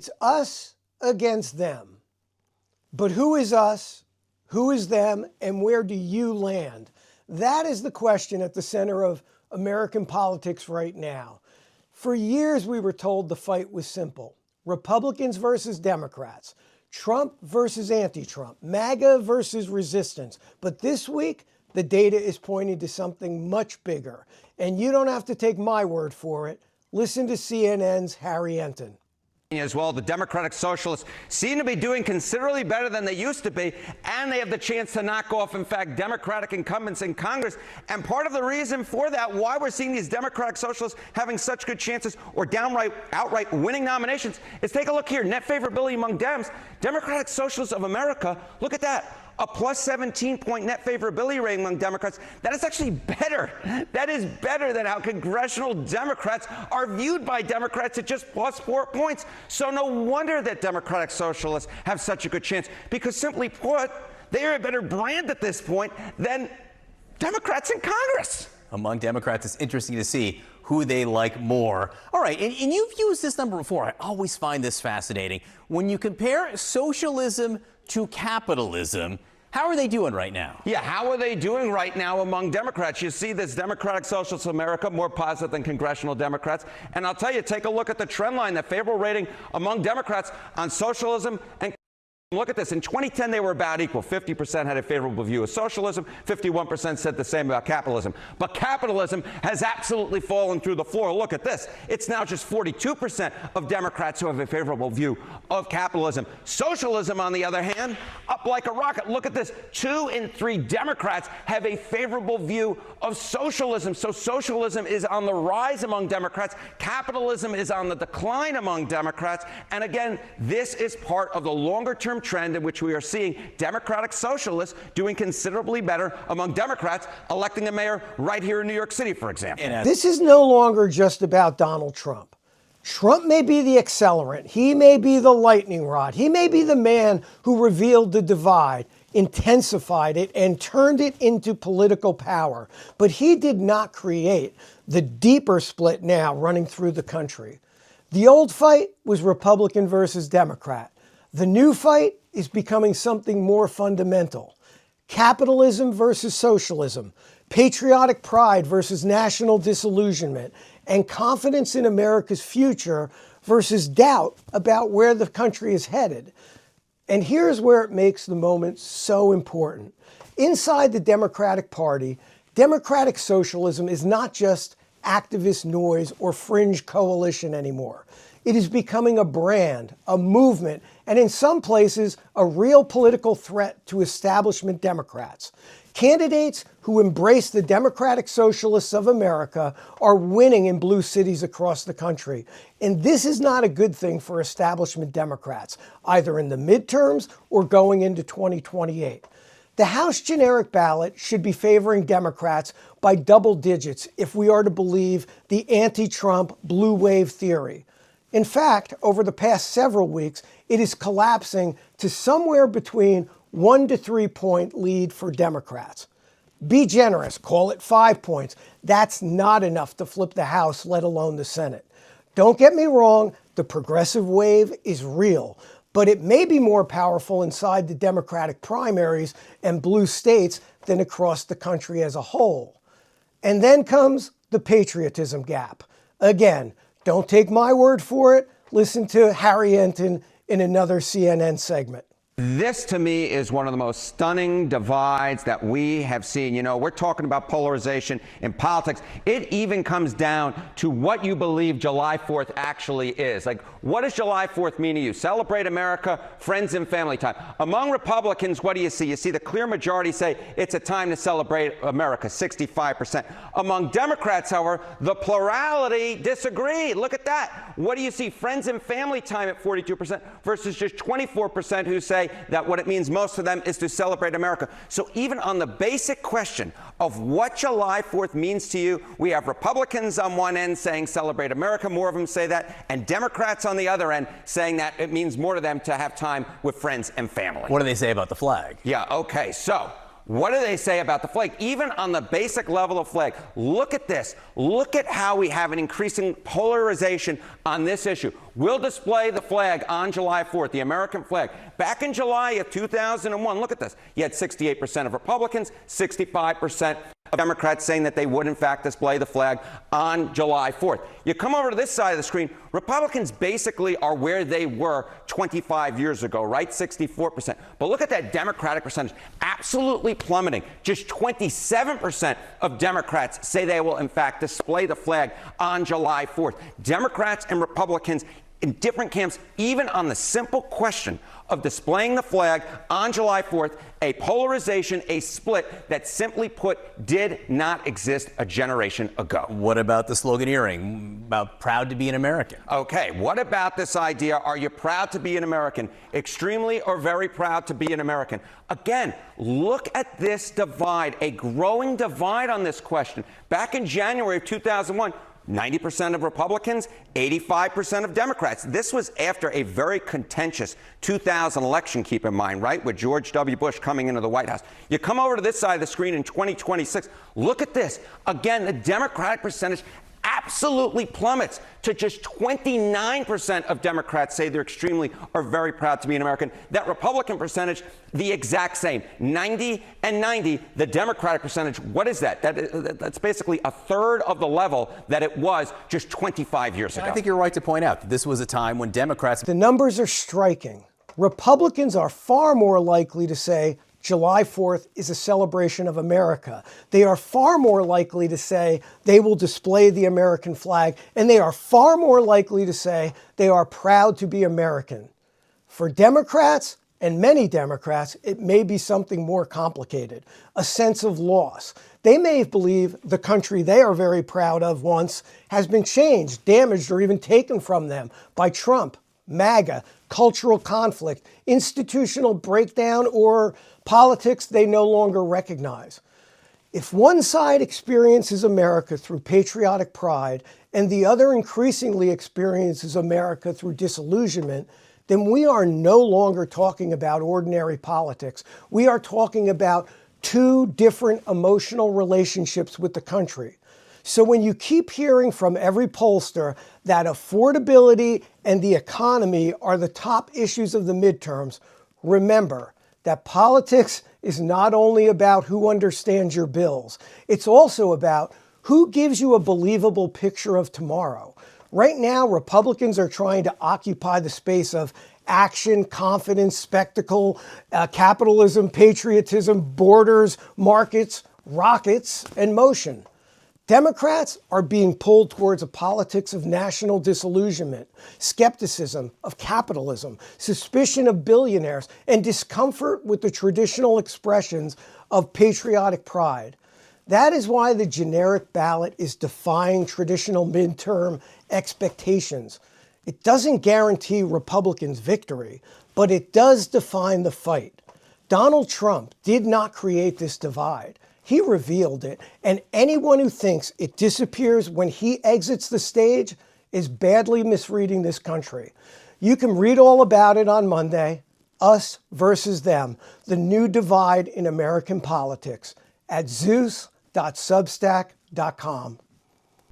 It's us against them. But who is us? Who is them? And where do you land? That is the question at the center of American politics right now. For years, we were told the fight was simple. Republicans versus Democrats. Trump versus anti-Trump. MAGA versus resistance. But this week, the data is pointing to something much bigger. And you don't have to take my word for it. Listen to CNN's Harry Enten. As well, the Democratic Socialists seem to be doing considerably better than they used to be, and they have the chance to knock off, in fact, Democratic incumbents in Congress. And part of the reason for that, why we're seeing these Democratic Socialists having such good chances or outright winning nominations, is take a look here. Net favorability among Dems. Democratic Socialists of America, look at that. A plus 17-point net favorability rating among Democrats. That is actually better. That is better than how congressional Democrats are viewed by Democrats at just plus 4 points. So no wonder that Democratic Socialists have such a good chance, because simply put, they are a better brand at this point than Democrats in Congress. Among Democrats, it's interesting to see who they like more. All right, and you've used this number before. I always find this fascinating. When you compare socialism to capitalism, how are they doing right now? Yeah, how are they doing right now among Democrats? You see this Democratic Socialists of America more positive than congressional Democrats. And I'll tell you, take a look at the trend line, the favorable rating among Democrats on socialism and look at this. In 2010, they were about equal. 50% had a favorable view of socialism. 51% said the same about capitalism. But capitalism has absolutely fallen through the floor. Look at this. It's now just 42% of Democrats who have a favorable view of capitalism. Socialism, on the other hand, up like a rocket. Look at this. 2 in 3 Democrats have a favorable view of socialism. So socialism is on the rise among Democrats. Capitalism is on the decline among Democrats. And again, this is part of the longer-term trend in which we are seeing Democratic Socialists doing considerably better among Democrats, electing a mayor right here in New York City, for example. This is no longer just about Donald Trump. Trump may be the accelerant. He may be the lightning rod. He may be the man who revealed the divide, intensified it, and turned it into political power. But he did not create the deeper split now running through the country. The old fight was Republican versus Democrat. The new fight is becoming something more fundamental. Capitalism versus socialism, patriotic pride versus national disillusionment, and confidence in America's future versus doubt about where the country is headed. And here's where it makes the moment so important. Inside the Democratic Party, democratic socialism is not just activist noise or fringe coalition anymore. It is becoming a brand, a movement, and in some places, a real political threat to establishment Democrats. Candidates who embrace the Democratic Socialists of America are winning in blue cities across the country. And this is not a good thing for establishment Democrats, either in the midterms or going into 2028. The House generic ballot should be favoring Democrats by double digits if we are to believe the anti-Trump blue wave theory. In fact, over the past several weeks, it is collapsing to somewhere between 1 to 3 point lead for Democrats. Be generous, call it 5 points. That's not enough to flip the House, let alone the Senate. Don't get me wrong, the progressive wave is real, but it may be more powerful inside the Democratic primaries and blue states than across the country as a whole. And then comes the patriotism gap. Again, don't take my word for it. Listen to Harry Enten in another CNN segment. This, to me, is one of the most stunning divides that we have seen. You know, we're talking about polarization in politics. It even comes down to what you believe July 4th actually is. Like, what does July 4th mean to you? Celebrate America, friends and family time. Among Republicans, what do you see? You see the clear majority say it's a time to celebrate America, 65%. Among Democrats, however, the plurality disagree. Look at that. What do you see? Friends and family time at 42% versus just 24% who say that what it means most for them is to celebrate America. So even on the basic question of what July 4th means to you, we have Republicans on one end saying celebrate America, more of them say that, and Democrats on the other end saying that it means more to them to have time with friends and family. What do they say about the flag? Yeah, okay, so What do they say about the flag? Even on the basic level of flag, look at this. Look at how we have an increasing polarization on this issue. We'll display the flag on July 4th, the American flag. Back in July of 2001, look at this. You had 68% of Republicans, 65% of Democrats saying that they would, in fact, display the flag on July 4th. You come over to this side of the screen, Republicans basically are where they were 25 years ago, right? 64%. But look at that Democratic percentage, absolutely plummeting. Just 27% of Democrats say they will, in fact, display the flag on July 4th. Democrats and Republicans in different camps, even on the simple question of displaying the flag on July 4th, a polarization, a split that simply put did not exist a generation ago. What about the sloganeering about proud to be an American? Okay, what about this idea? Are you proud to be an American? Extremely or very proud to be an American? Again, look at this divide, a growing divide on this question. Back in January of 2001, 90% of Republicans, 85% of Democrats. This was after a very contentious 2000 election, keep in mind, right, with George W. Bush coming into the White House. You come over to this side of the screen in 2026, look at this. Again, the Democratic percentage absolutely plummets to just 29% of Democrats say they're extremely or very proud to be an American. That Republican percentage, the exact same, 90 and 90. The Democratic percentage, what is that? That's basically a third of the level that it was just 25 years ago. I think you're right to point out that this was a time when Democrats... The numbers are striking. Republicans are far more likely to say July 4th is a celebration of America. They are far more likely to say they will display the American flag, and they are far more likely to say they are proud to be American. For Democrats, and many Democrats, it may be something more complicated, a sense of loss. They may believe the country they are very proud of once has been changed, damaged, or even taken from them by Trump, MAGA, cultural conflict, institutional breakdown, or politics they no longer recognize. If one side experiences America through patriotic pride and the other increasingly experiences America through disillusionment, then we are no longer talking about ordinary politics. We are talking about two different emotional relationships with the country. So when you keep hearing from every pollster that affordability and the economy are the top issues of the midterms, remember that politics is not only about who understands your bills, it's also about who gives you a believable picture of tomorrow. Right now, Republicans are trying to occupy the space of action, confidence, spectacle, capitalism, patriotism, borders, markets, rockets, and motion. Democrats are being pulled towards a politics of national disillusionment, skepticism of capitalism, suspicion of billionaires, and discomfort with the traditional expressions of patriotic pride. That is why the generic ballot is defying traditional midterm expectations. It doesn't guarantee Republicans victory, but it does define the fight. Donald Trump did not create this divide. He revealed it, and anyone who thinks it disappears when he exits the stage is badly misreading this country. You can read all about it on Monday, Us versus Them, the new divide in American politics, at ZooseTV.substack.com.